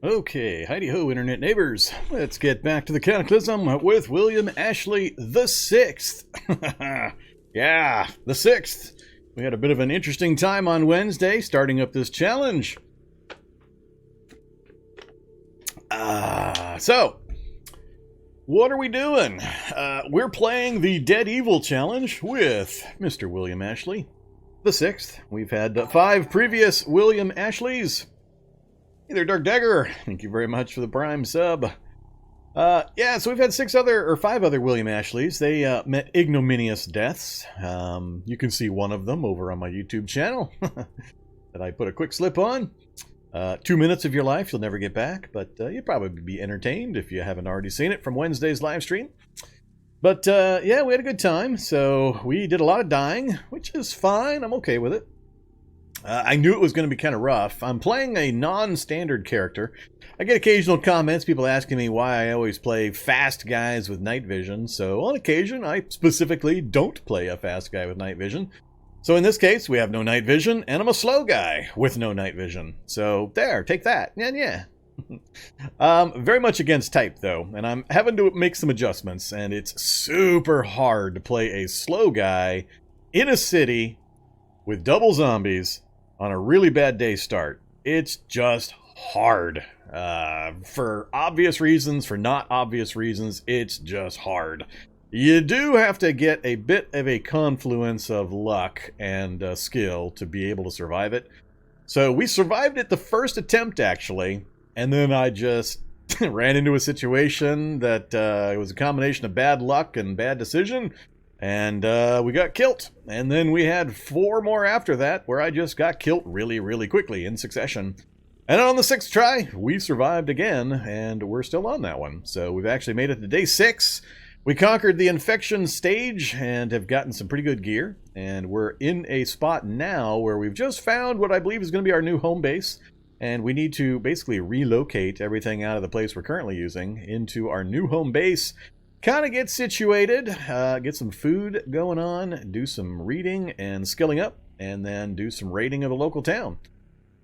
Okay, heidi-ho, internet neighbors. Let's get back to the Cataclysm with William Ashley the Sixth. Yeah, the Sixth. We had a bit of an interesting time on Wednesday starting up this challenge. So, what are we doing? We're playing the Dead Evil Challenge with Mr. William Ashley the Sixth. We've had 5 previous William Ashleys. Hey there, Dark Dagger. Thank you very much for the Prime sub. Yeah, so we've had 5 other William Ashleys. They met ignominious deaths. You can see one of them over on my YouTube channel that I put a quick slip on. 2 minutes of your life you'll never get back, but you'll probably be entertained if you haven't already seen it from Wednesday's live stream. But yeah, we had a good time. So we did a lot of dying, which is fine. I'm okay with it. I knew it was going to be kind of rough. I'm playing a non-standard character. I get occasional comments, people asking me why I always play fast guys with night vision. So on occasion, I specifically don't play a fast guy with night vision. So in this case, we have no night vision, and I'm a slow guy with no night vision. So there, take that. Yeah. Very much against type, though, and I'm having to make some adjustments, and it's super hard to play a slow guy in a city with double zombies on a really bad day start. It's just hard. For obvious reasons, for not obvious reasons, it's just hard. You do have to get a bit of a confluence of luck and skill to be able to survive it. So we survived it the first attempt, actually, and then I just ran into a situation that it was a combination of bad luck and bad decision. And we got killed. And then we had 4 more after that where I just got killed really, really quickly in succession. And on the 6th try, we survived again, and we're still on that one. So we've actually made it to day 6. We conquered the infection stage and have gotten some pretty good gear. And we're in a spot now where we've just found what I believe is going to be our new home base. And we need to basically relocate everything out of the place we're currently using into our new home base. Kind of get situated, get some food going on, do some reading and skilling up, and then do some raiding of the local town.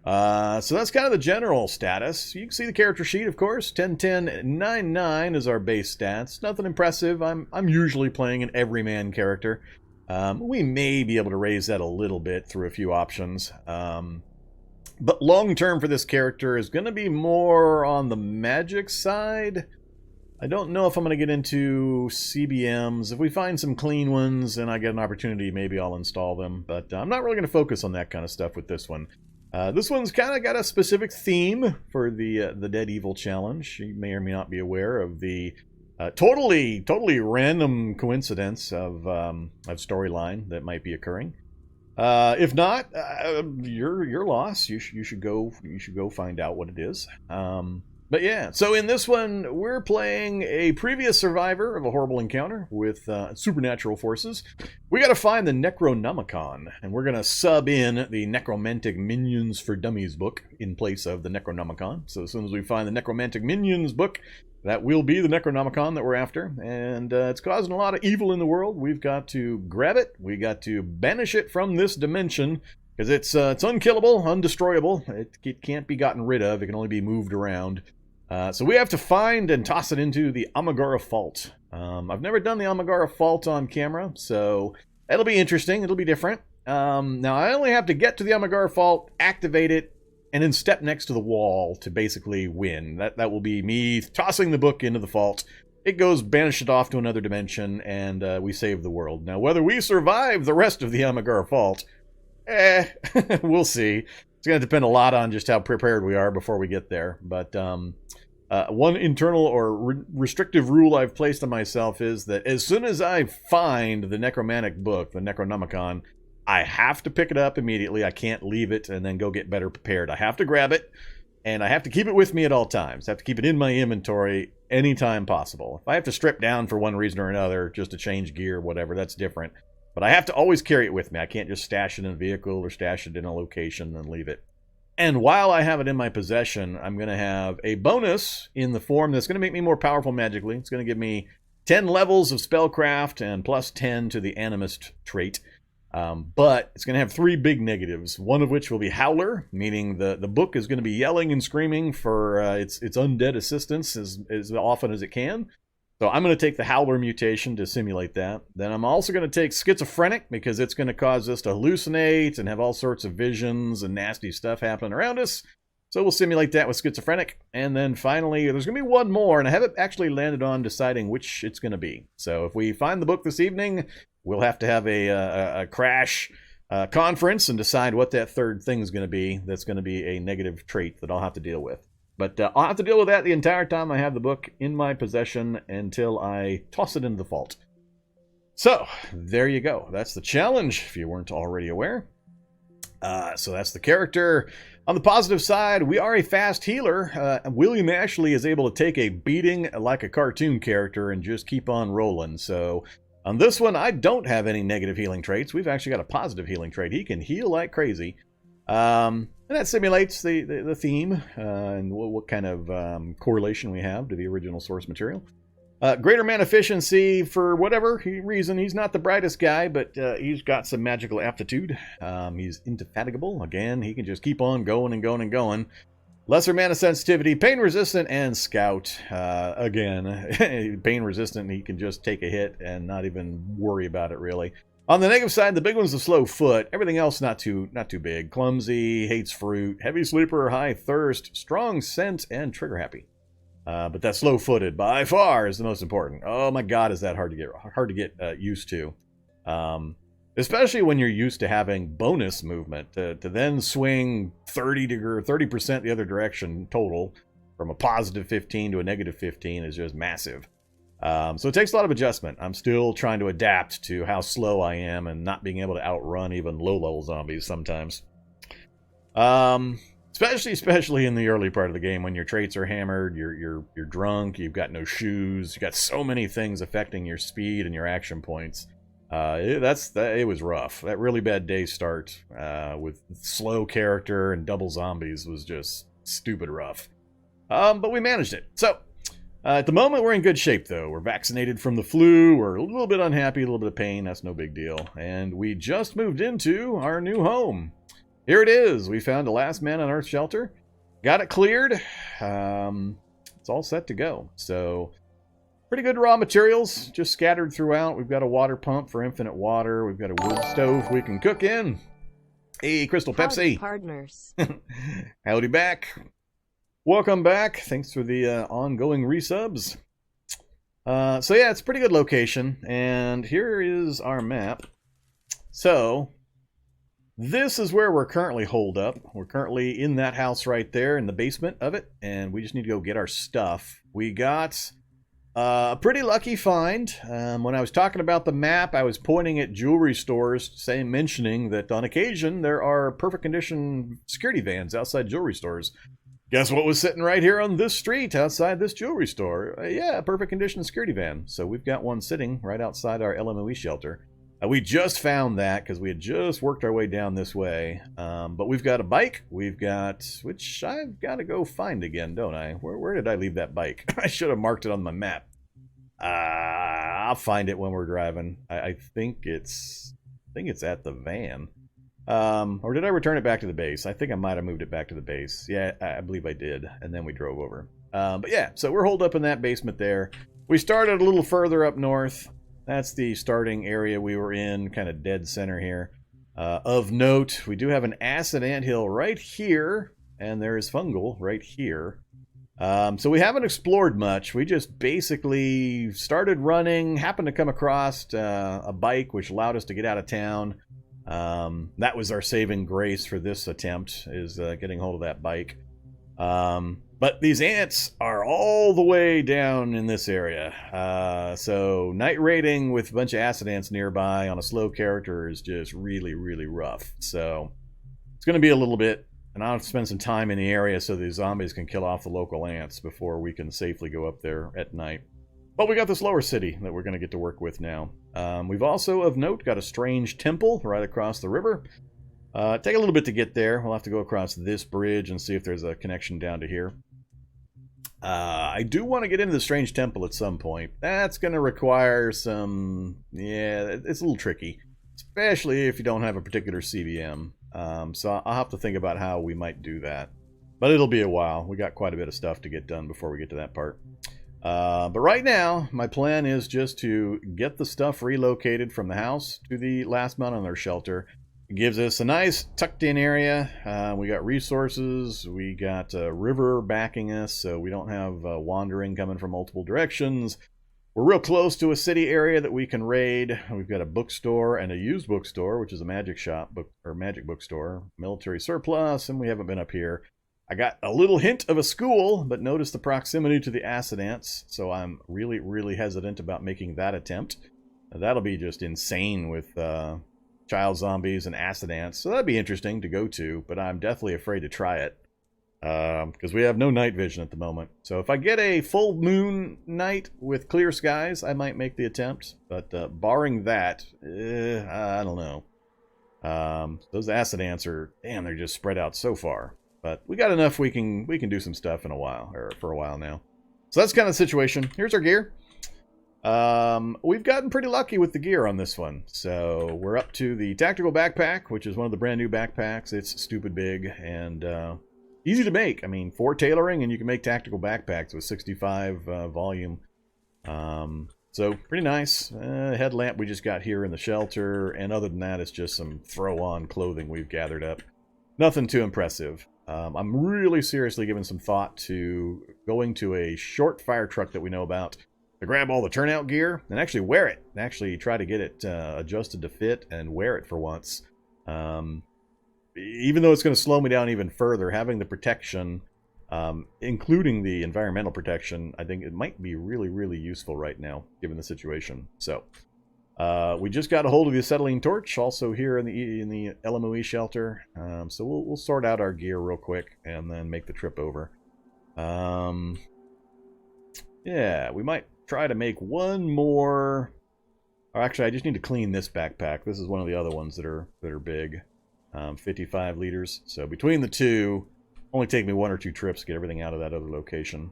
So that's kind of the general status. You can see the character sheet, of course. 10-10-9-9 is our base stats. Nothing impressive. I'm usually playing an everyman character. We may be able to raise that a little bit through a few options. But long term for this character is going to be more on the magic side. I don't know if I'm going to get into CBMs. If we find some clean ones and I get an opportunity, maybe I'll install them. But I'm not really going to focus on that kind of stuff with this one. This one's kind of got a specific theme for the Dead Evil Challenge. You may or may not be aware of the totally random coincidence of storyline that might be occurring. If not, your loss. You should go find out what it is. But yeah, so in this one, we're playing a previous survivor of a horrible encounter with supernatural forces. We got to find the Necronomicon, and we're going to sub in the Necomantic Minions for Dummies book in place of the Necronomicon. So as soon as we find the Necomantic Minions book, that will be the Necronomicon that we're after. And it's causing a lot of evil in the world. We've got to grab it. We got to banish it from this dimension. Because it's unkillable, undestroyable. It can't be gotten rid of. It can only be moved around. So we have to find and toss it into the Amigara Fault. I've never done the Amigara Fault on camera, so it'll be interesting. It'll be different. Now, I only have to get to the Amigara Fault, activate it, and then step next to the wall to basically win. That will be me tossing the book into the fault. It goes banished off to another dimension, and we save the world. Now, whether we survive the rest of the Amigara Fault, we'll see. It's going to depend a lot on just how prepared we are before we get there. But one internal or restrictive rule I've placed on myself is that as soon as I find the necromantic book, the Necronomicon, I have to pick it up immediately. I can't leave it and then go get better prepared. I have to grab it, and I have to keep it with me at all times. I have to keep it in my inventory anytime possible. If I have to strip down for one reason or another, just to change gear or whatever, that's different. But I have to always carry it with me. I can't just stash it in a vehicle or stash it in a location and leave it. And while I have it in my possession, I'm going to have a bonus in the form that's going to make me more powerful magically. It's going to give me 10 levels of spellcraft and plus 10 to the animist trait. But it's going to have 3 big negatives, one of which will be Howler, meaning the book is going to be yelling and screaming for its undead assistance as often as it can. So I'm going to take the Howler mutation to simulate that. Then I'm also going to take Schizophrenic, because it's going to cause us to hallucinate and have all sorts of visions and nasty stuff happening around us. So we'll simulate that with Schizophrenic. And then finally, there's going to be one more, and I haven't actually landed on deciding which it's going to be. So if we find the book this evening, we'll have to have a crash conference and decide what that third thing is going to be. That's going to be a negative trait that I'll have to deal with. But I'll have to deal with that the entire time I have the book in my possession until I toss it into the vault. So, there you go. That's the challenge, if you weren't already aware. So that's the character. On the positive side, we are a fast healer. William Ashley is able to take a beating like a cartoon character and just keep on rolling. So on this one, I don't have any negative healing traits. We've actually got a positive healing trait. He can heal like crazy. And that simulates the theme and what kind of correlation we have to the original source material. Greater mana efficiency, for whatever reason. He's not the brightest guy, but he's got some magical aptitude. He's indefatigable. Again, he can just keep on going and going and going. Lesser mana sensitivity, pain resistant, and scout. Again, pain resistant, he can just take a hit and not even worry about it, really. On the negative side, the big one's the slow foot. Everything else not too big. Clumsy, hates fruit, heavy sleeper, high thirst, strong scent, and trigger happy. But that slow-footed by far is the most important. Oh my God, is that hard to get used to? Especially when you're used to having bonus movement to then swing 30% the other direction total from a positive 15 to a negative 15 is just massive. So it takes a lot of adjustment. I'm still trying to adapt to how slow I am and not being able to outrun even low-level zombies sometimes. Especially in the early part of the game when your traits are hammered, you're drunk, you've got no shoes, you've got so many things affecting your speed and your action points. It was rough. That really bad day start with slow character and double zombies was just stupid rough. But we managed it. So at the moment we're in good shape though. We're vaccinated from the flu. We're a little bit unhappy, a little bit of pain. That's no big deal. And we just moved into our new home. Here it is. We found a last man on Earth shelter. Got it cleared. It's all set to go. So, pretty good raw materials just scattered throughout. We've got a water pump for infinite water. We've got a wood stove we can cook in. Hey, Crystal Pepsi. Partners. Howdy back. Welcome back. Thanks for the ongoing resubs. So yeah, it's a pretty good location. And here is our map. So this is where we're currently holed up. We're currently in that house right there in the basement of it, and we just need to go get our stuff. We got a pretty lucky find. When I was talking about the map, I was pointing at jewelry stores, mentioning that on occasion there are perfect condition security vans outside jewelry stores. Guess what was sitting right here on this street outside this jewelry store? Yeah, perfect condition security van. So we've got one sitting right outside our LMOE shelter. We just found that because we had just worked our way down this way. But we've got a bike. We've got, which I've got to go find again, don't I? Where did I leave that bike? I should have marked it on my map. I'll find it when we're driving. I think it's at the van. Or did I return it back to the base? I think I might have moved it back to the base. Yeah, I believe I did. And then we drove over. But yeah, so we're holed up in that basement there. We started a little further up north. That's the starting area we were in, kind of dead center here. Of note, we do have an acid anthill right here, and there is fungal right here. So we haven't explored much. We just basically started running, happened to come across a bike, which allowed us to get out of town. That was our saving grace for this attempt, is getting hold of that bike. But these ants are all the way down in this area. So night raiding with a bunch of acid ants nearby on a slow character is just really, really rough. So it's going to be a little bit, and I'll have to spend some time in the area so these zombies can kill off the local ants before we can safely go up there at night. But we got this lower city that we're going to get to work with now. We've also, of note, got a strange temple right across the river. Take a little bit to get there. We'll have to go across this bridge and see if there's a connection down to here. I do want to get into the strange temple at some point. That's going to require some... Yeah, it's a little tricky. especially if you don't have a particular CBM. So I'll have to think about how we might do that. But it'll be a while. We got quite a bit of stuff to get done before we get to that part. But right now, my plan is just to get the stuff relocated from the house to the last mount on their shelter. It gives us a nice tucked-in area. We got resources. We got a river backing us, so we don't have wandering coming from multiple directions. We're real close to a city area that we can raid. We've got a bookstore and a used bookstore, which is a magic shop, magic bookstore, military surplus, and we haven't been up here. I got a little hint of a school, but notice the proximity to the acid ants, so I'm really, really hesitant about making that attempt. That'll be just insane with child zombies and acid ants, so that'd be interesting to go to, but I'm definitely afraid to try it. Because we have no night vision at the moment. So if I get a full moon night with clear skies, I might make the attempt. But barring that, I don't know. Those acid ants are, damn, they're just spread out so far. But we got enough we can do some stuff in a while, or for a while now. So that's kind of the situation. Here's our gear. We've gotten pretty lucky with the gear on this one. So we're up to the tactical backpack, which is one of the brand new backpacks. It's stupid big and easy to make. I mean, 4 tailoring, and you can make tactical backpacks with 65 volume. So, pretty nice. Headlamp we just got here in the shelter, and other than that, it's just some throw-on clothing we've gathered up. Nothing too impressive. I'm really seriously giving some thought to going to a short fire truck that we know about to grab all the turnout gear and actually wear it. And actually try to get it adjusted to fit and wear it for once. Even though it's going to slow me down even further, having the protection, including the environmental protection, I think it might be really, really useful right now, given the situation. So, we just got a hold of the acetylene torch, also here in the LMOE shelter. So we'll sort out our gear real quick and then make the trip over. Yeah, we might try to make one more. Or actually, I just need to clean this backpack. This is one of the other ones that are big. 55 liters. So between the two, only take me 1 or 2 trips to get everything out of that other location.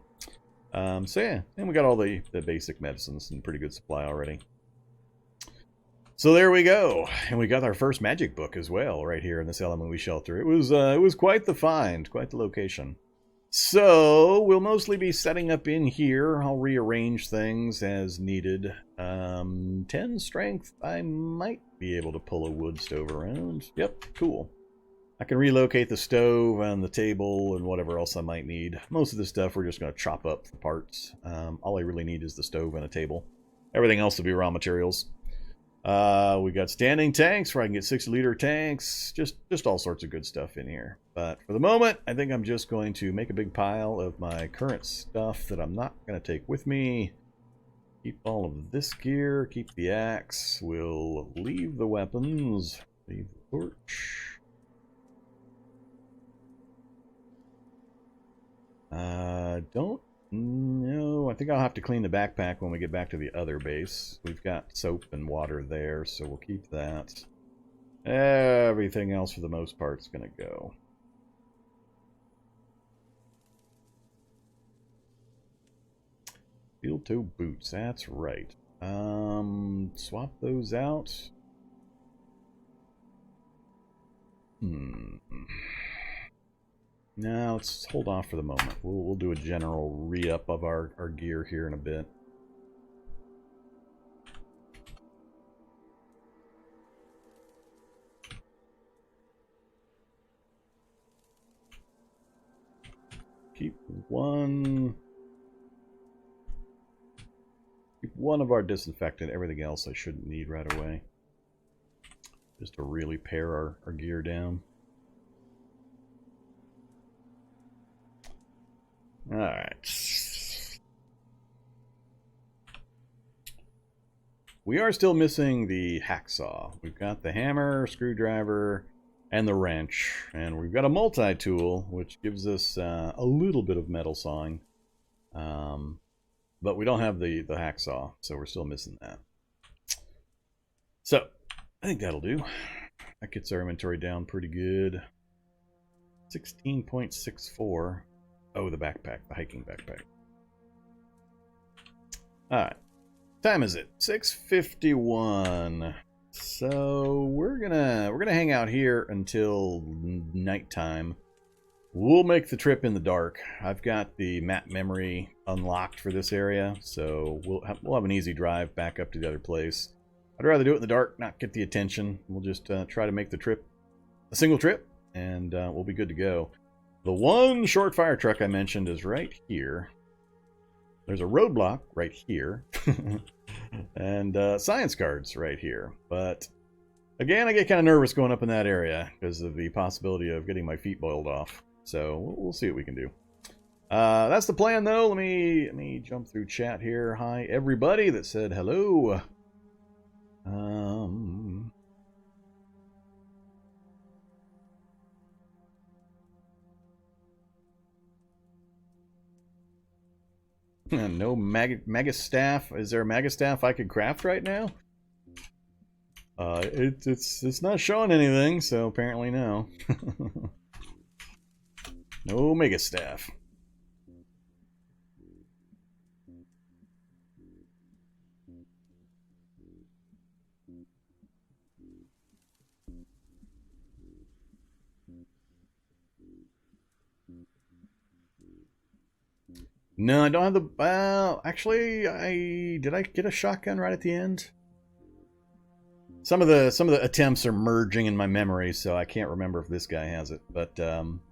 So yeah, and we got all the basic medicines in pretty good supply already. So there we go, and we got our first magic book as well right here in this LMOE shelter. It was quite the find, quite the location. So we'll mostly be setting up in here. I'll rearrange things as needed. 10 strength, I might be able to pull a wood stove around. Yep, cool. I can relocate the stove and the table and whatever else I might need. Most of the stuff we're just going to chop up for parts. All I really need is the stove and a table. Everything else will be raw materials. We got standing tanks where I can get 60-liter tanks. Just all sorts of good stuff in here. But for the moment, I think I'm just going to make a big pile of my current stuff that I'm not going to take with me. Keep all of this gear. Keep the axe. We'll leave the weapons. Leave the torch. Don't know. I think I'll have to clean the backpack when we get back to the other base. We've got soap and water there, so we'll keep that. Everything else, for the most part, is going to go. Steel toe boots, that's right. Swap those out. No, let's hold off for the moment. We'll do a general re-up of our gear here in a bit. Keep one of our disinfectant. Everything else I shouldn't need right away. Just to really pare our gear down. Alright. We are still missing the hacksaw. We've got the hammer, screwdriver, and the wrench. And we've got a multi-tool, which gives us a little bit of metal sawing. But we don't have the hacksaw, so we're still missing that. So, I think that'll do. That gets our inventory down pretty good. 16.64. Oh, the backpack, the hiking backpack. Alright. Time is it? 6:51. So we're gonna hang out here until nighttime. We'll make the trip in the dark. I've got the map memory unlocked for this area, so we'll have an easy drive back up to the other place. I'd rather do it in the dark, not get the attention. We'll just try to make the trip a single trip, and we'll be good to go. The one short fire truck I mentioned is right here. There's a roadblock right here. And science cards right here. But again, I get kind of nervous going up in that area because of the possibility of getting my feet boiled off. So we'll see what we can do. That's the plan, though. Let me jump through chat here. Hi, everybody that said hello. No Magastaff. Is there a Magastaff I could craft right now? It's not showing anything, so apparently no. No Megastaff. No, I don't have the... Well, actually, did I get a shotgun right at the end? Some of the attempts are merging in my memory, so I can't remember if this guy has it. But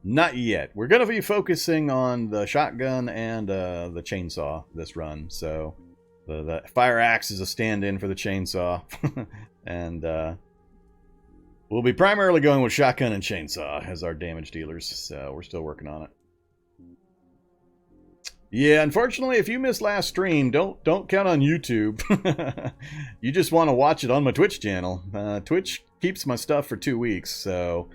not yet. We're going to be focusing on the shotgun and the chainsaw this run. So the fire axe is a stand-in for the chainsaw. And we'll be primarily going with shotgun and chainsaw as our damage dealers. So we're still working on it. Yeah, unfortunately, if you missed last stream, don't count on YouTube. You just want to watch it on my Twitch channel. Twitch keeps my stuff for 2 weeks, so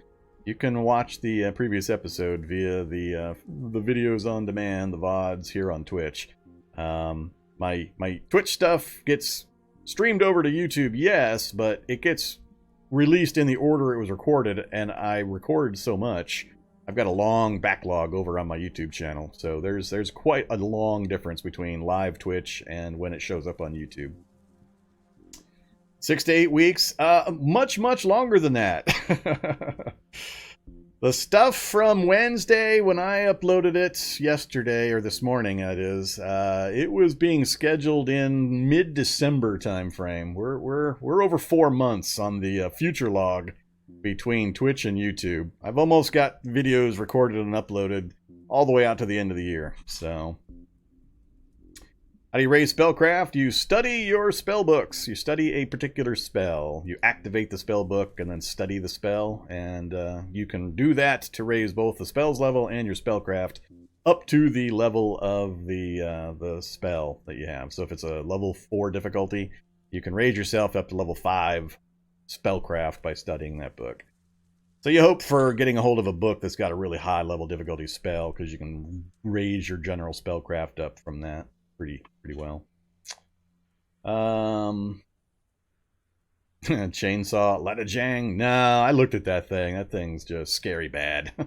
you can watch the previous episode via the videos on demand, the VODs here on Twitch. My Twitch stuff gets streamed over to YouTube, yes, but it gets released in the order it was recorded, and I record so much. I've got a long backlog over on my YouTube channel, so there's quite a long difference between live Twitch and when it shows up on YouTube. 6 to 8 weeks, much longer than that. The stuff from Wednesday when I uploaded it yesterday, or this morning that is, it was being scheduled in mid-December time frame. We're over 4 months on the future log between Twitch and YouTube. I've almost got videos recorded and uploaded all the way out to the end of the year. So, how do you raise spellcraft? You study your spell books. You study a particular spell. You activate the spell book and then study the spell, and you can do that to raise both the spell's level and your spellcraft up to the level of the spell that you have. So if it's a level 4 difficulty, you can raise yourself up to level 5 spellcraft by studying that book. So you hope for getting a hold of a book that's got a really high level difficulty spell, because you can raise your general spellcraft up from that pretty well. Chainsaw, let a jang. No, I looked at that thing. That thing's just scary bad. How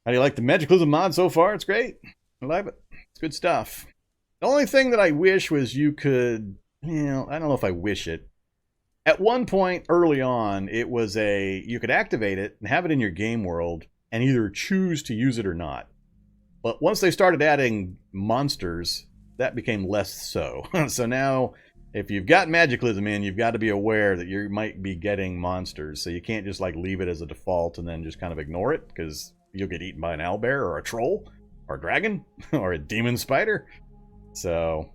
do you like the Magiclysm mod so far? It's great. I love it. It's good stuff. The only thing that I wish was you could... You know, I don't know if I wish it. At one point early on, it was you could activate it and have it in your game world and either choose to use it or not. But once they started adding monsters, that became less so. So now, if you've got Magiclysm in, you've got to be aware that you might be getting monsters. So you can't just like leave it as a default and then just kind of ignore it, because you'll get eaten by an owlbear or a troll or a dragon or a demon spider. So...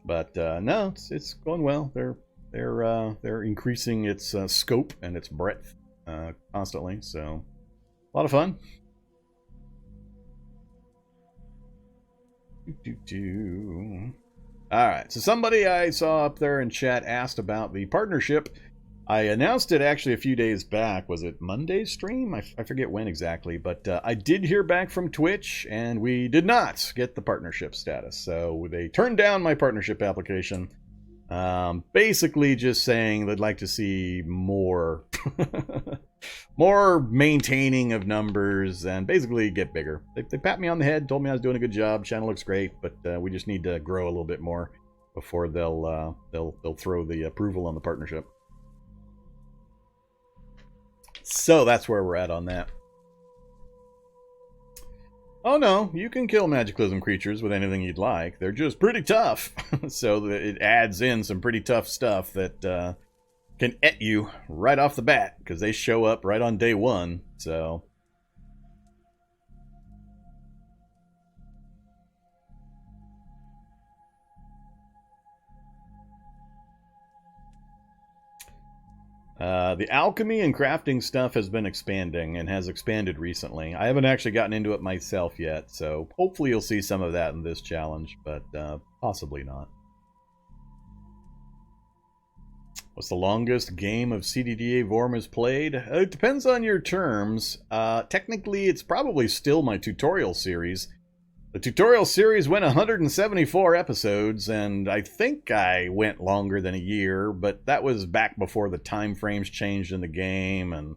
But no, it's going well. They're increasing its scope and its breadth constantly. So a lot of fun. All right. So somebody I saw up there in chat asked about the partnership. I announced it actually a few days back. Was it Monday's stream? I forget when exactly, but I did hear back from Twitch, and we did not get the partnership status. So they turned down my partnership application, basically just saying they'd like to see more, more maintaining of numbers, and basically get bigger. They pat me on the head, told me I was doing a good job, channel looks great, but we just need to grow a little bit more. before they'll throw the approval on the partnership. So that's where we're at on that. Oh no, you can kill Magiclysm creatures with anything you'd like. They're just pretty tough. So it adds in some pretty tough stuff that can et you right off the bat, because they show up right on day one. So the alchemy and crafting stuff has been expanding and has expanded recently. I haven't actually gotten into it myself yet, so hopefully you'll see some of that in this challenge, but possibly not. What's the longest game of CDDA Vorm has played? It depends on your terms. Technically, it's probably still my tutorial series. The tutorial series went 174 episodes, and I think I went longer than a year, but that was back before the time frames changed in the game, and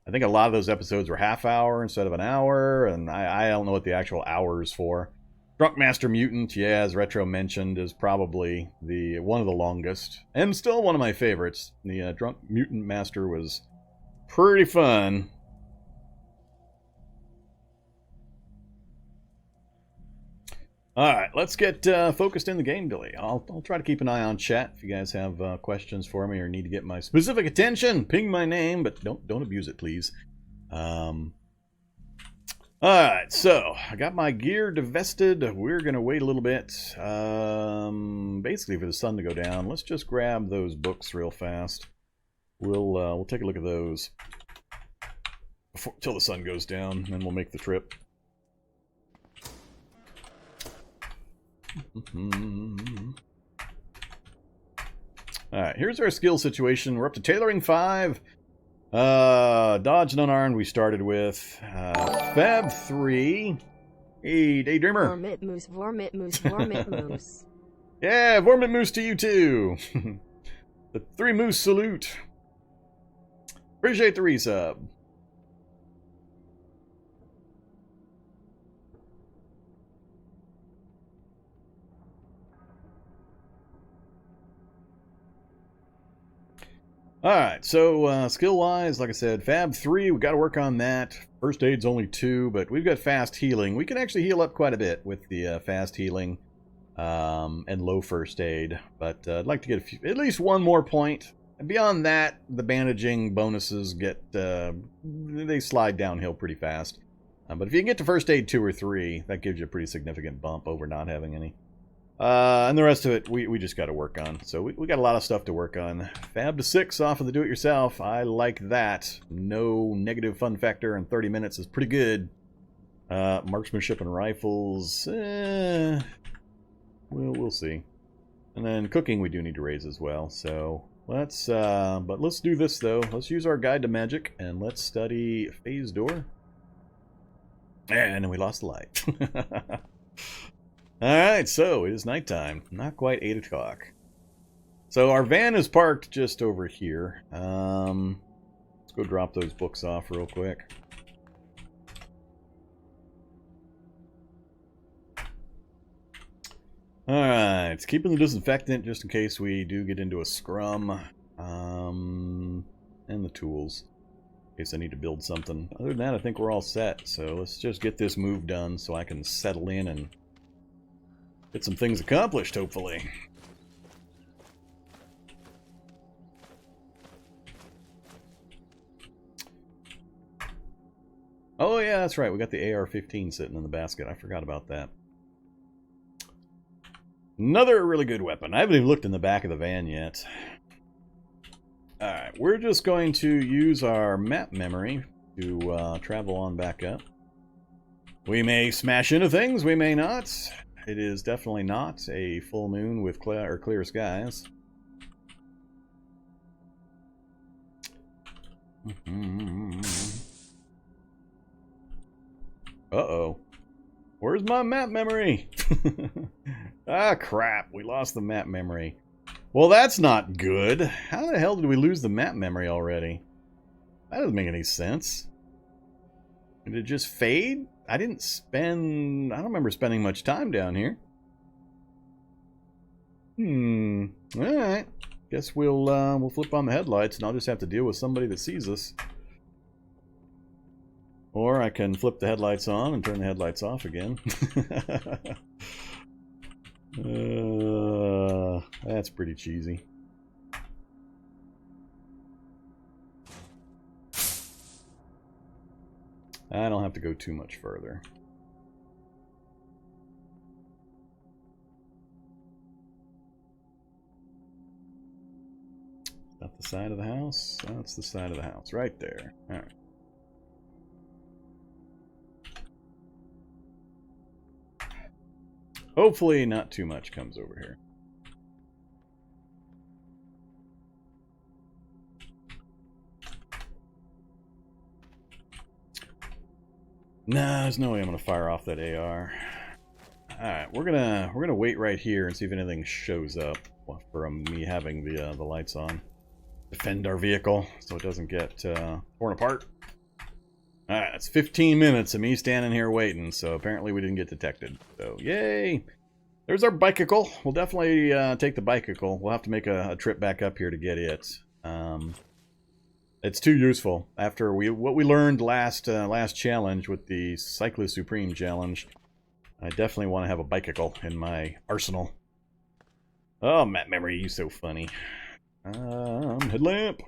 I think a lot of those episodes were half hour instead of an hour, and I don't know what the actual hours for. Drunk Master Mutant, yeah, as Retro mentioned, is probably one of the longest, and still one of my favorites. The Drunk Mutant Master was pretty fun. Alright, let's get focused in the game, Billy. I'll try to keep an eye on chat. If you guys have questions for me or need to get my specific attention, ping my name, but don't abuse it, please. Alright, so I got my gear divested. We're going to wait a little bit, basically for the sun to go down. Let's just grab those books real fast. We'll take a look at those till the sun goes down, and then we'll make the trip. Alright, here's our skill situation. We're up to tailoring 5. Dodge and unarmed we started with. Fab 3. Hey, Daydreamer. Vormit moose, Vormit moose, Vormit moose. Yeah, Vormit moose to you too. The 3 moose salute. Appreciate the resub. Alright, so skill-wise, like I said, Fab 3, we've got to work on that. First aid's only 2, but we've got fast healing. We can actually heal up quite a bit with the fast healing and low first aid. But I'd like to get at least 1 more point. And beyond that, the bandaging bonuses they slide downhill pretty fast. But if you can get to first aid 2 or 3, that gives you a pretty significant bump over not having any. And the rest of it, we just got to work on. So we got a lot of stuff to work on. Fab to 6 off of the do-it-yourself. I like that. No negative fun factor in 30 minutes is pretty good. Marksmanship and rifles, we'll see. And then cooking we do need to raise as well. So let's do this though. Let's use our guide to magic and let's study phase door. And then we lost the light. Alright, so it is nighttime. Not quite 8 o'clock. So our van is parked just over here. Let's go drop those books off real quick. Alright, keeping the disinfectant just in case we do get into a scrum. And the tools. In case I need to build something. Other than that, I think we're all set. So let's just get this move done so I can settle in and get some things accomplished, hopefully. Oh yeah, that's right. We got the AR-15 sitting in the basket. I forgot about that. Another really good weapon. I haven't even looked in the back of the van yet. Alright, we're just going to use our map memory to travel on back up. We may smash into things, we may not. It is definitely not a full moon with clear skies. Uh-oh. Where's my map memory? Ah, crap. We lost the map memory. Well, that's not good. How the hell did we lose the map memory already? That doesn't make any sense. Did it just fade? I don't remember spending much time down here. Alright. Guess we'll flip on the headlights and I'll just have to deal with somebody that sees us. Or I can flip the headlights on and turn the headlights off again. That's pretty cheesy. I don't have to go too much further. Is that the side of the house? That's the side of the house, right there. All right. Hopefully not too much comes over here. Nah, there's no way I'm gonna fire off that AR. Alright, we're gonna wait right here and see if anything shows up from me having the lights on. Defend our vehicle so it doesn't get torn apart. Alright, it's 15 minutes of me standing here waiting, so apparently we didn't get detected. So, yay! There's our bicycle. We'll definitely take the bicycle. We'll have to make a trip back up here to get it. It's too useful. After what we learned last challenge with the Cyclist Supreme challenge, I definitely want to have a bicycle in my arsenal. Oh, map memory, you so funny. Headlamp.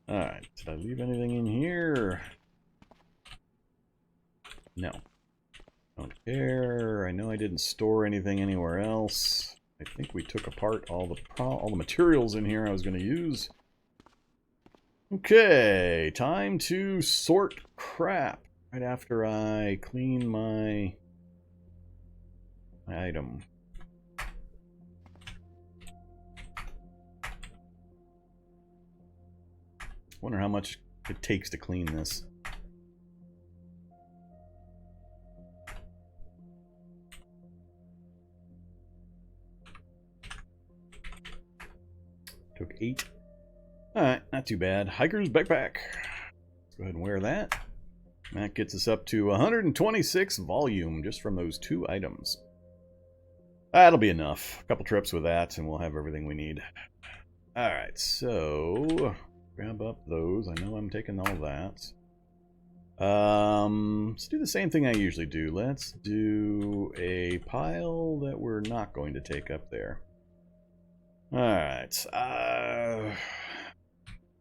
Alright, did I leave anything in here? No. Don't care. I know I didn't store anything anywhere else. I think we took apart all the materials in here I was going to use. Okay, time to sort crap right after I clean my item. Wonder how much it takes to clean this. Took 8. Alright, not too bad. Hiker's backpack. Let's go ahead and wear that. That gets us up to 126 volume just from those 2 items. That'll be enough. A couple trips with that and we'll have everything we need. Alright, so grab up those. I know I'm taking all that. Let's do the same thing I usually do. Let's do a pile that we're not going to take up there. Alright.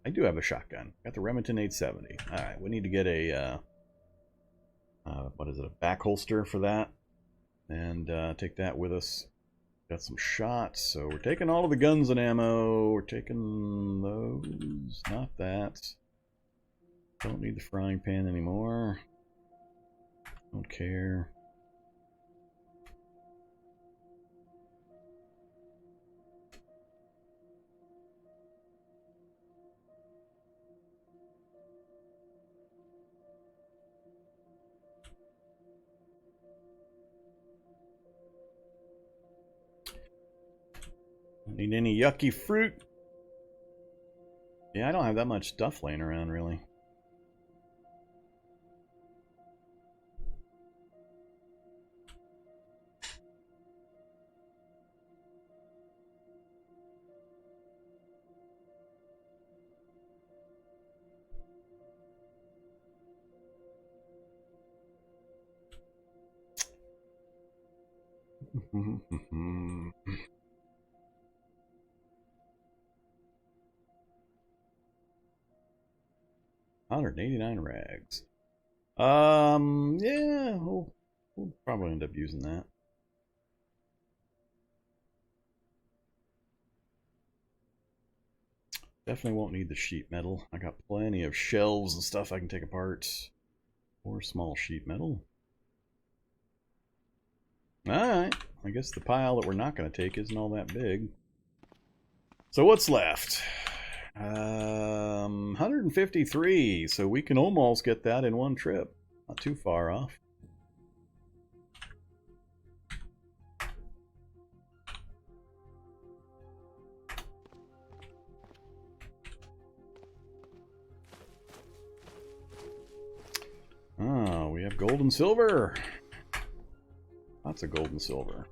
I do have a shotgun. Got the Remington 870. Alright, we need to get a what is it, a back holster for that. And take that with us. Got some shots, so we're taking all of the guns and ammo. We're taking those, not that. Don't need the frying pan anymore. Don't care. Don't need any yucky fruit. Yeah, I don't have that much stuff laying around, really. $189 rags. Yeah, we'll probably end up using that. Definitely won't need the sheet metal. I got plenty of shelves and stuff I can take apart. Or small sheet metal. Alright, I guess the pile that we're not going to take isn't all that big. So what's left? 153, so we can almost get that in one trip. Not too far off. Oh, we have gold and silver. Lots of gold and silver.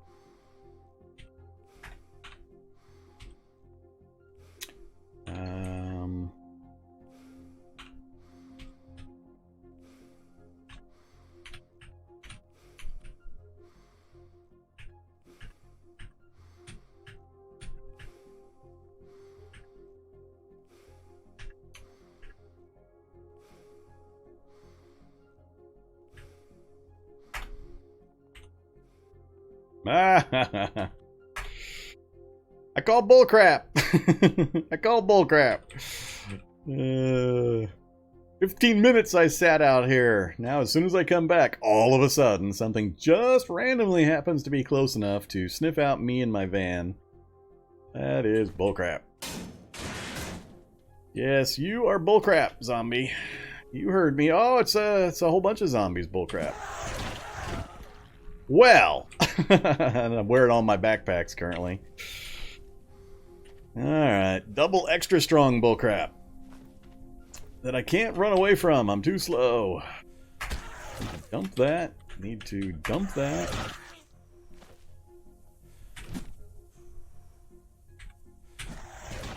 I call bullcrap. I call bullcrap. 15 minutes I sat out here. Now, as soon as I come back, all of a sudden, something just randomly happens to be close enough to sniff out me and my van. That is bullcrap. Yes, you are bullcrap, zombie. You heard me. Oh, it's a whole bunch of zombies, bullcrap. Well, and I'm wearing all my backpacks currently. Alright, double extra strong bullcrap. That I can't run away from. I'm too slow. Dump that. Need to dump that.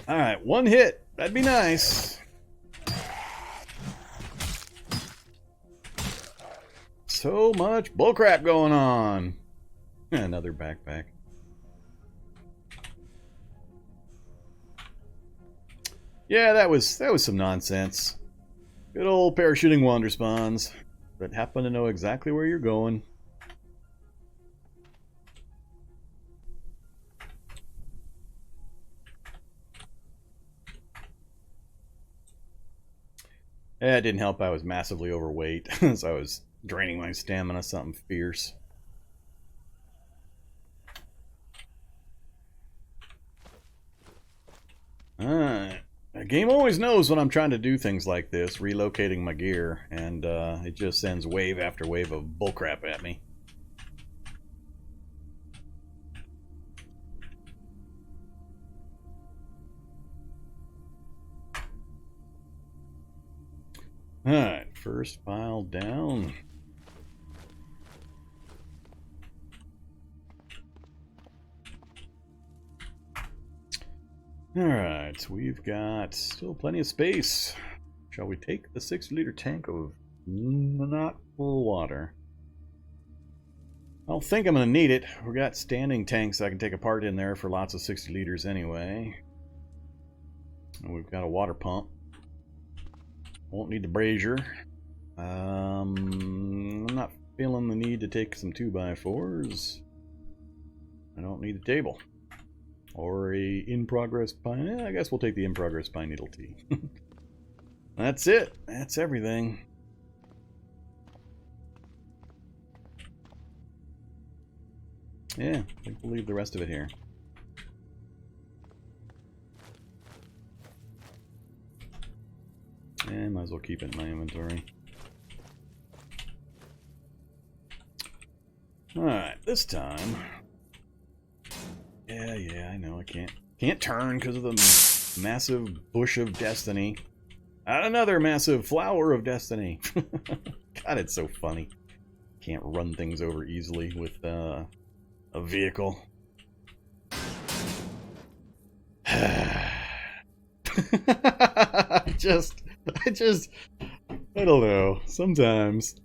Alright, one hit. That'd be nice. So much bullcrap going on. Another backpack. Yeah, that was some nonsense. Good old parachuting Wanderspawns that happen to know exactly where you're going. Yeah, it didn't help I was massively overweight, so I was draining my stamina something fierce. Alright. The game always knows when I'm trying to do things like this, relocating my gear, and it just sends wave after wave of bullcrap at me. Alright, first file down. Alright, we've got still plenty of space. Shall we take the 60-liter tank of not full water? I don't think I'm going to need it. We've got standing tanks I can take apart in there for lots of 60 liters anyway. And we've got a water pump. Won't need the brazier. I'm not feeling the need to take some 2x4s. I don't need the table. Or a in-progress pine. I guess we'll take the in-progress pine needle tea. That's it. That's everything. Yeah, I think we'll leave the rest of it here. And might as well keep it in my inventory. Alright, this time. Yeah, I know I can't turn because of the massive bush of destiny. And another massive flower of destiny. God, it's so funny. Can't run things over easily with a vehicle. I don't know. Sometimes.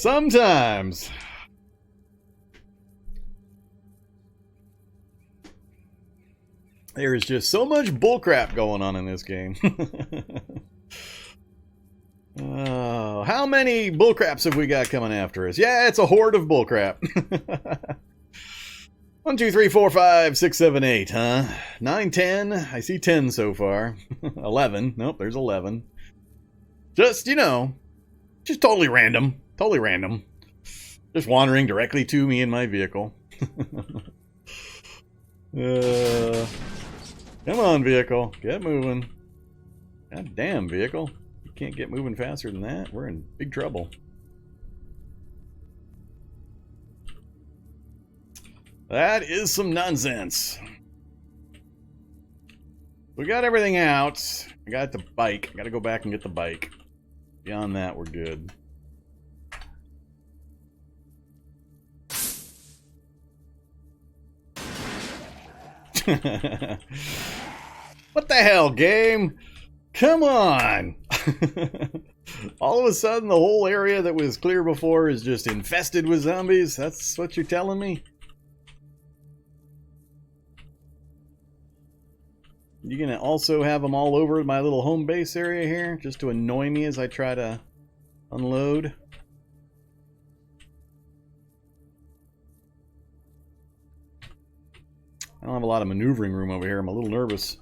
Sometimes. There is just so much bullcrap going on in this game. How many bullcraps have we got coming after us? Yeah, it's a horde of bullcrap. 1, 2, 3, 4, 5, 6, 7, 8, huh? 9, 10. I see 10 so far. 11. Nope, there's 11. Just, you know, just totally random. Totally random. Just wandering directly to me in my vehicle. Come on, vehicle. Get moving. God damn, vehicle. You can't get moving faster than that. We're in big trouble. That is some nonsense. We got everything out. I got the bike. I gotta go back and get the bike. Beyond that, we're good. What the hell, game? Come on! All of a sudden, the whole area that was clear before is just infested with zombies? That's what you're telling me? You gonna also have them all over my little home base area here, just to annoy me as I try to unload? I don't have a lot of maneuvering room over here. I'm a little nervous.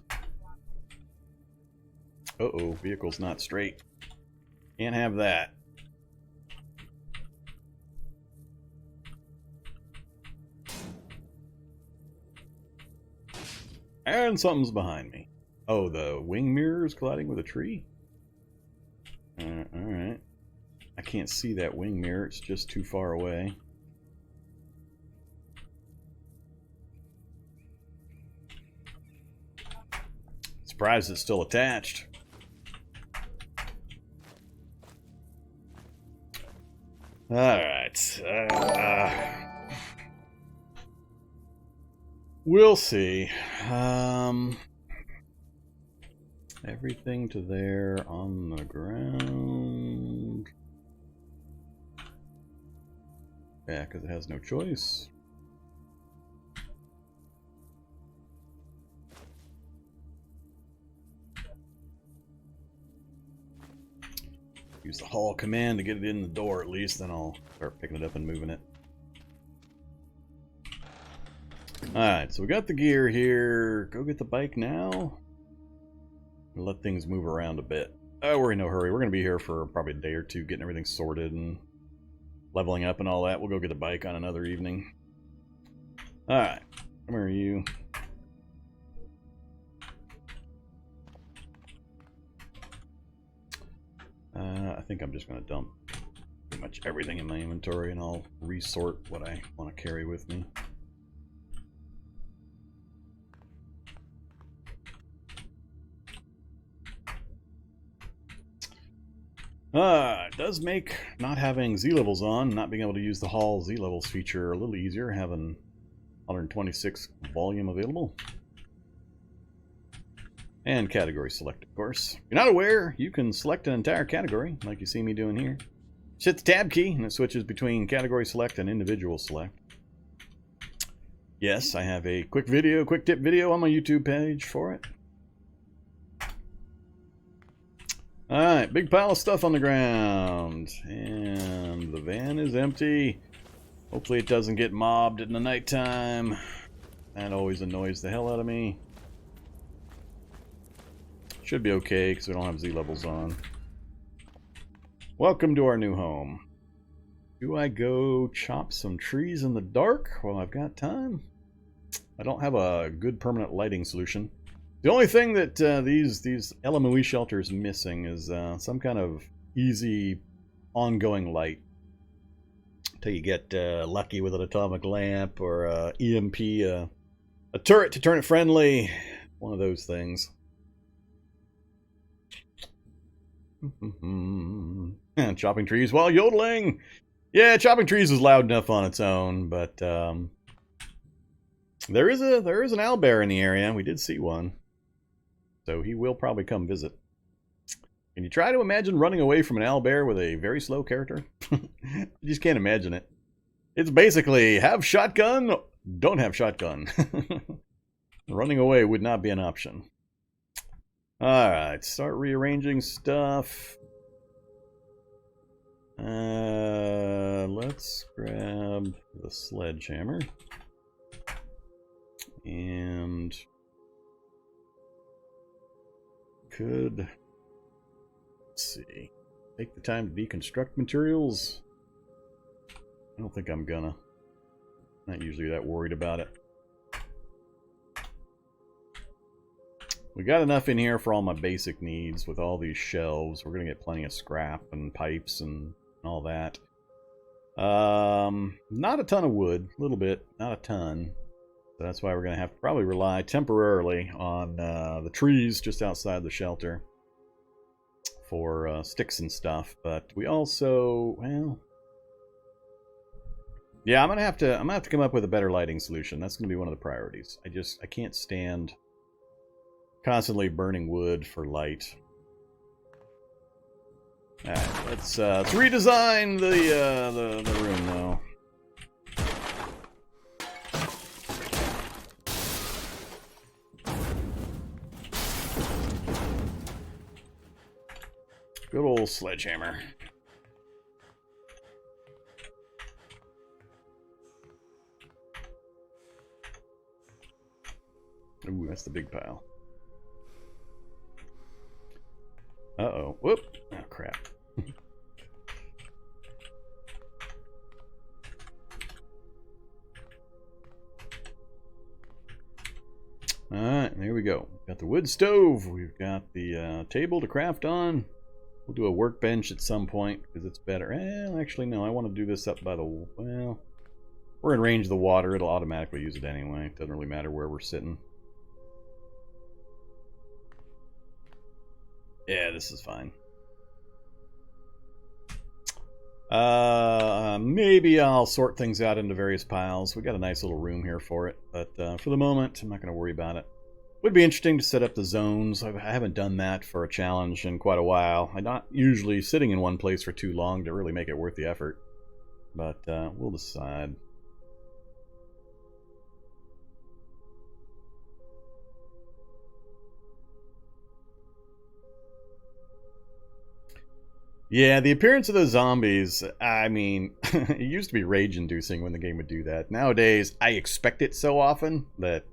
Uh-oh, vehicle's not straight. Can't have that. And something's behind me. Oh, the wing mirror is colliding with a tree? Alright. I can't see that wing mirror. It's just too far away. Surprised it's still attached. Alright. We'll see. Everything to there on the ground. Yeah, because it has no choice. Use the haul command to get it in the door at least, then I'll start picking it up and moving it. Alright, so we got the gear here. Go get the bike now. Let things move around a bit. Oh, we're in no hurry. We're going to be here for probably a day or two, getting everything sorted and leveling up and all that. We'll go get the bike on another evening. Alright, come here, you. I think I'm just going to dump pretty much everything in my inventory and I'll resort what I want to carry with me. It does make not having Z levels on, not being able to use the haul Z levels feature a little easier, having 126 volume available. And category select, of course. If you're not aware, you can select an entire category, like you see me doing here. Just hit the tab key, and it switches between category select and individual select. Yes, I have a quick tip video on my YouTube page for it. Alright, big pile of stuff on the ground. And the van is empty. Hopefully it doesn't get mobbed in the nighttime. That always annoys the hell out of me. Should be okay because we don't have Z levels on. Welcome to our new home. Do I go chop some trees in the dark while I've got time? I don't have a good permanent lighting solution. The only thing that these LMOE shelters missing is some kind of easy ongoing light. Until you get lucky with an atomic lamp or a EMP, a turret to turn it friendly. One of those things. Chopping trees while yodeling. Yeah, chopping trees is loud enough on its own, but there is an owlbear in the area. We did see one, so he will probably come visit. Can you try to imagine running away from an owlbear with a very slow character? You just can't imagine it. It's basically have shotgun, don't have shotgun. Running away would not be an option. Alright, start rearranging stuff. Let's grab the sledgehammer. And let's see, take the time to deconstruct materials. I don't think I'm gonna. Not usually that worried about it. We got enough in here for all my basic needs with all these shelves. We're gonna get plenty of scrap and pipes and all that. Not a ton of wood, a little bit, not a ton. So that's why we're gonna have to probably rely temporarily on the trees just outside the shelter for sticks and stuff. But we also, well, yeah, I'm gonna have to come up with a better lighting solution. That's gonna be one of the priorities. I can't stand constantly burning wood for light. Alright, let's redesign the room though. Good old sledgehammer. Ooh, that's the big pile. Uh-oh. Whoop. Oh, crap. Alright, there we go. We've got the wood stove. We've got the table to craft on. We'll do a workbench at some point because it's better. Actually, no. I want to do this up by the... Well, we're in range of the water. It'll automatically use it anyway. It doesn't really matter where we're sitting. Yeah, this is fine. Maybe I'll sort things out into various piles. We got a nice little room here for it, but for the moment, I'm not going to worry about it. Would be interesting to set up the zones. I haven't done that for a challenge in quite a while. I'm not usually sitting in one place for too long to really make it worth the effort, but we'll decide. Yeah, the appearance of those zombies, I mean, it used to be rage-inducing when the game would do that. Nowadays, I expect it so often that,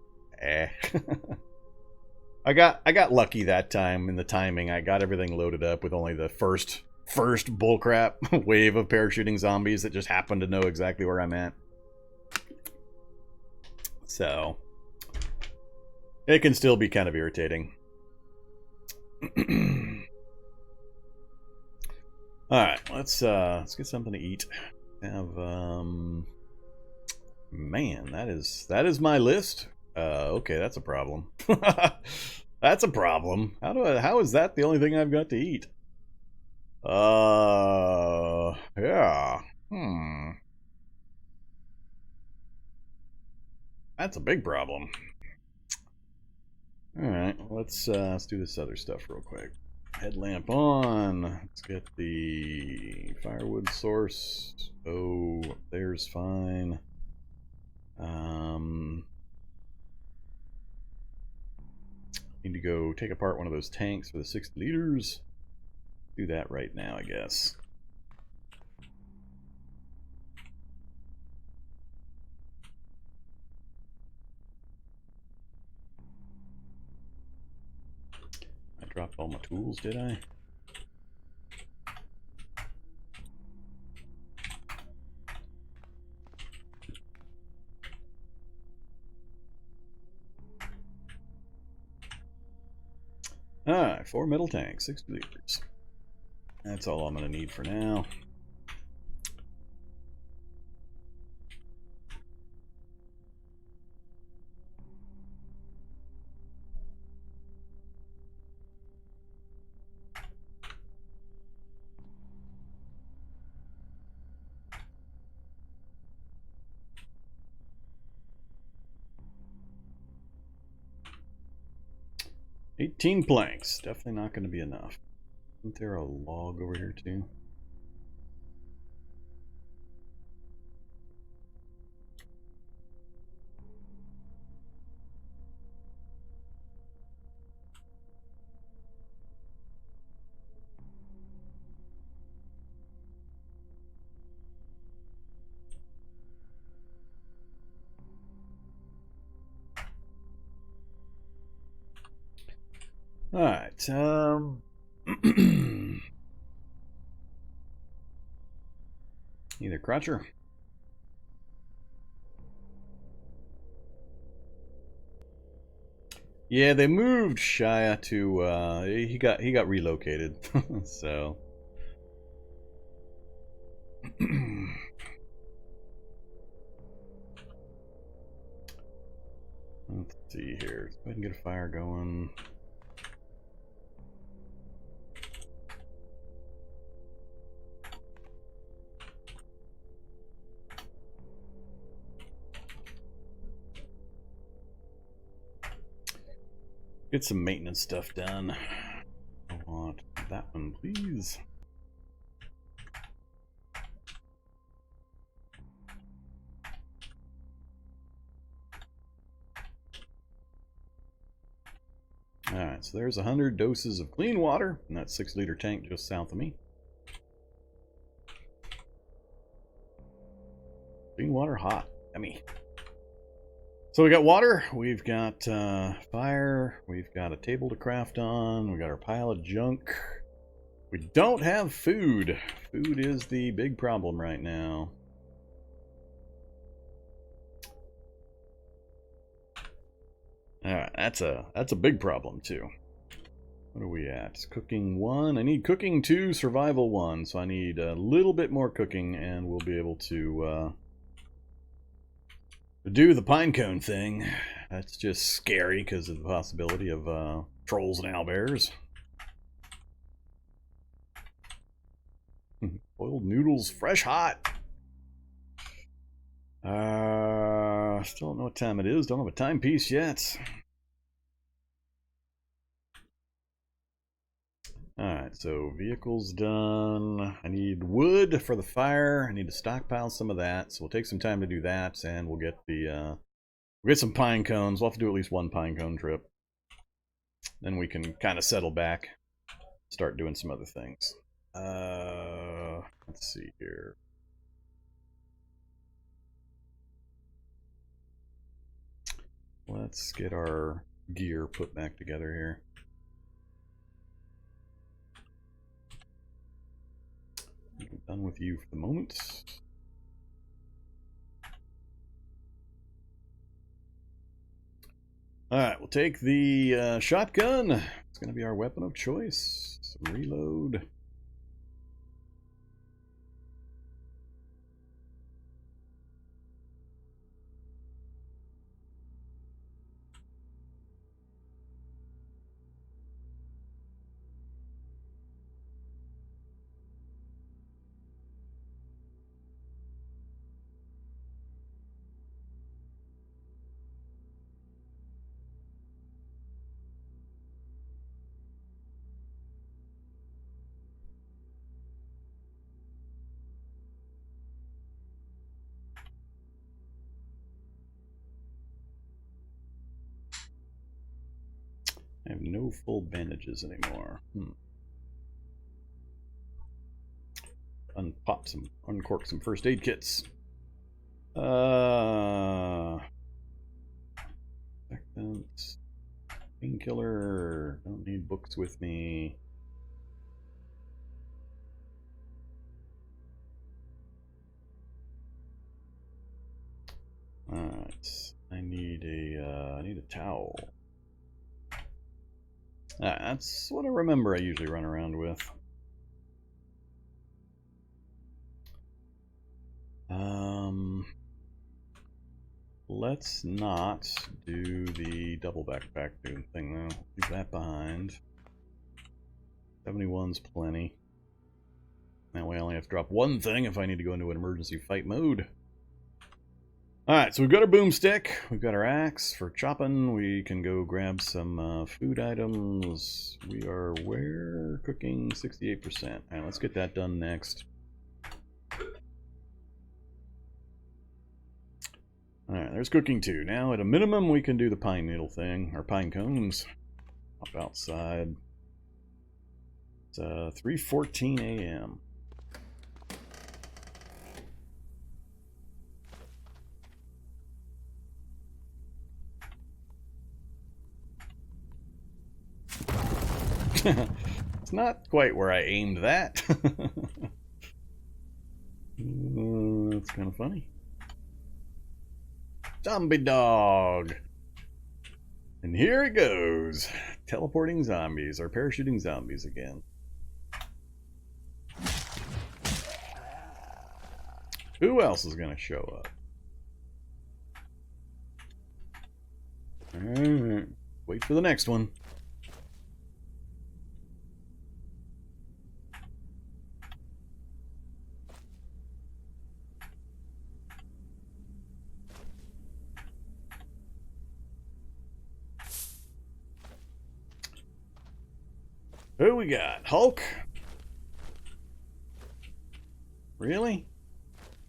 I got lucky that time in the timing. I got everything loaded up with only the first bullcrap wave of parachuting zombies that just happened to know exactly where I'm at. So, it can still be kind of irritating. Alright, let's get something to eat. Have man, that is my list. Okay, that's a problem. That's a problem. How is that the only thing I've got to eat? Yeah. That's a big problem. Alright, let's do this other stuff real quick. Headlamp on. Let's get the firewood source. Oh, there's fine. Need to go take apart one of those tanks for the 60 liters. Do that right now, I guess. I dropped all my tools, did I? Alright, 4 metal tanks, 60 liters. That's all I'm going to need for now. $18 planks. Definitely not going to be enough. Isn't there a log over here too? All right. Either Crutcher. Yeah, they moved Shia to he got relocated. So let's see here. Let's go ahead and get a fire going. Get some maintenance stuff done. I want that one, please. Alright, so there's 100 doses of clean water in that 6-liter tank just south of me. Clean water hot. Yummy. So we got water, we've got fire, we've got a table to craft on, we got our pile of junk. We don't have food. Food is the big problem right now. Alright, that's a big problem too. What are we at? It's cooking 1. I need cooking 2, survival 1. So I need a little bit more cooking and we'll be able to do the pinecone thing. That's just scary because of the possibility of trolls and owlbears. Boiled noodles, fresh hot. Still don't know what time it is. Don't have a timepiece yet. Alright, so vehicles done. I need wood for the fire. I need to stockpile some of that. So we'll take some time to do that, and we'll get the we'll get some pine cones. We'll have to do at least one pine cone trip. Then we can kind of settle back, start doing some other things. Let's see here. Let's get our gear put back together here. I'm done with you for the moment. Alright, we'll take the shotgun. It's going to be our weapon of choice. Some reload. I have no full bandages anymore. Uncork some first aid kits. Painkiller. Don't need books with me. Alright. I need a towel. That's what I remember I usually run around with. Let's not do the double backpack thing though. Leave that behind. 71's plenty. That way I only have to drop one thing if I need to go into an emergency fight mode. Alright, so we've got our boomstick, we've got our axe for chopping, we can go grab some food items. We are where? Cooking 68%. Alright, let's get that done next. Alright, there's cooking 2. Now, at a minimum, we can do the pine needle thing, or pine cones. Up outside. It's 3:14 a.m. It's not quite where I aimed that. That's kind of funny. Zombie dog! And here it goes. Teleporting zombies, or parachuting zombies again. Who else is going to show up? Alright, wait for the next one. Who we got? Hulk? Really?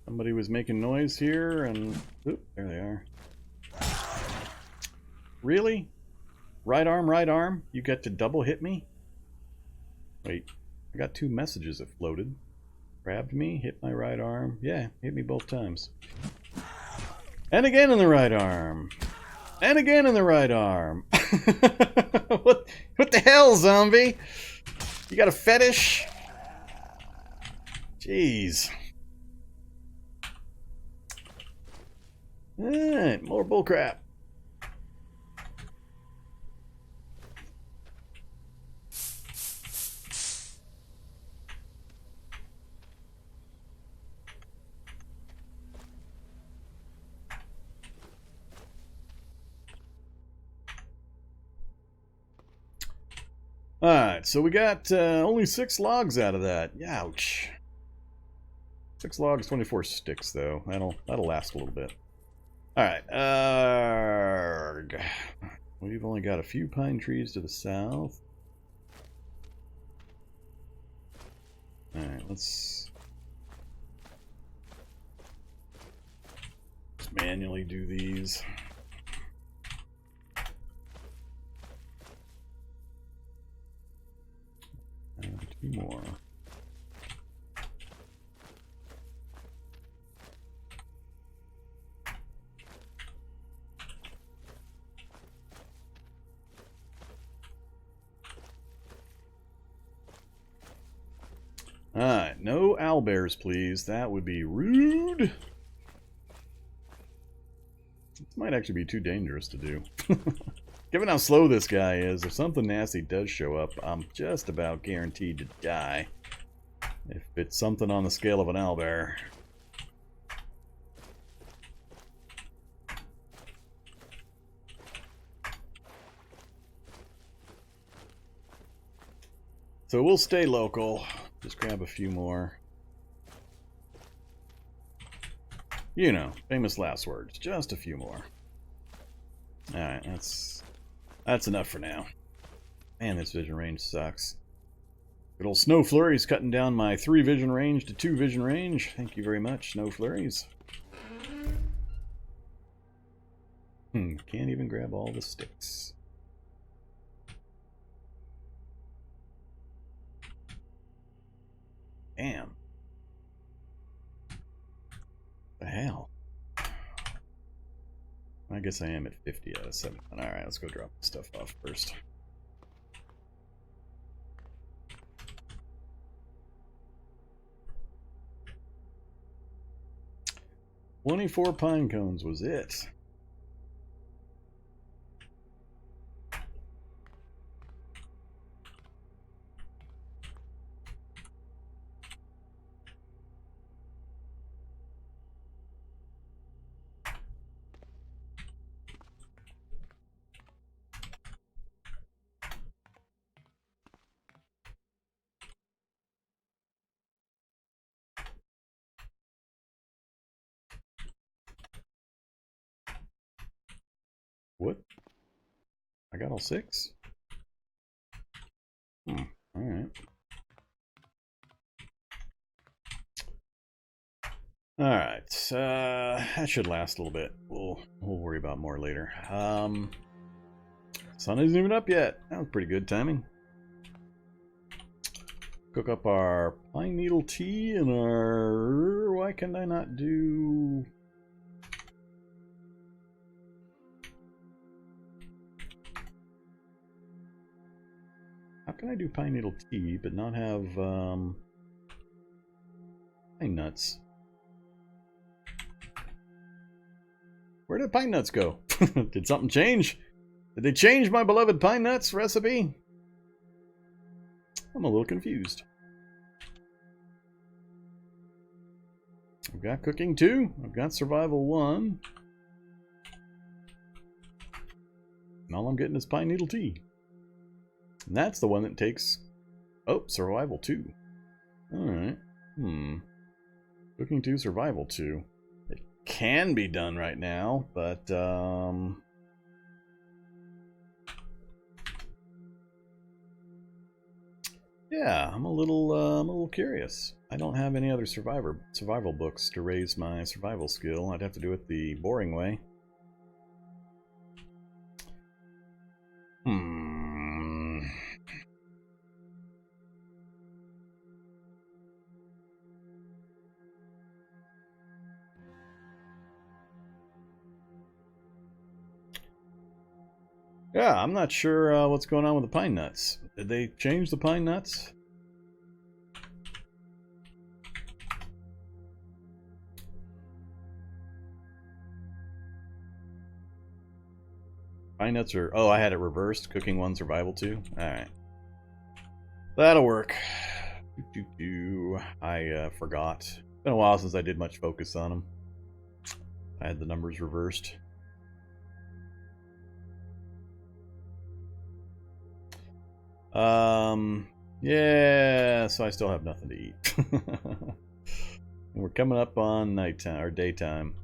Somebody was making noise here and... Oop, there they are. Really? Right arm? You get to double hit me? Wait, I got 2 messages that floated. Grabbed me, hit my right arm. Yeah, hit me both times. And again in the right arm. And again in the right arm. What the hell, zombie? You got a fetish? Jeez. Alright, more bullcrap. Alright, so we got only 6 logs out of that. Ouch. 6 logs, 24 sticks, though. That'll last a little bit. Alright, we've only got a few pine trees to the south. Alright, let's just manually do these. And 2 more. Alright, no owlbears, please. That would be rude. This might actually be too dangerous to do. Given how slow this guy is, if something nasty does show up, I'm just about guaranteed to die. If it's something on the scale of an owlbear. So we'll stay local. Just grab a few more. You know, famous last words. Just a few more. Alright, that's enough for now. Man, this vision range sucks. Good old Snow Flurry's cutting down my 3 vision range to 2 vision range. Thank you very much, Snow Flurries. Can't even grab all the sticks. Damn. The hell? I guess I am at 50 out of 7. Alright, let's go drop the stuff off first. $24 pine cones was it. What? I got all 6? Alright. Alright, that should last a little bit. We'll worry about more later. Sun isn't even up yet. That was pretty good timing. Cook up our pine needle tea and our... Why can I not do... How can I do pine needle tea but not have pine nuts? Where did pine nuts go? Did something change? Did they change my beloved pine nuts recipe? I'm a little confused. I've got cooking 2. I've got survival 1. And all I'm getting is pine needle tea. And that's the one that takes... Oh, survival 2. Alright. Cooking 2, survival 2. It can be done right now, but... Yeah, I'm a little curious. I don't have any other survival books to raise my survival skill. I'd have to do it the boring way. Yeah, I'm not sure what's going on with the pine nuts. Did they change the pine nuts? Pine nuts are... Oh, I had it reversed. Cooking 1, survival 2. Alright. That'll work. I forgot. It's been a while since I did much focus on them. I had the numbers reversed. Yeah, so I still have nothing to eat. We're coming up on nighttime or daytime.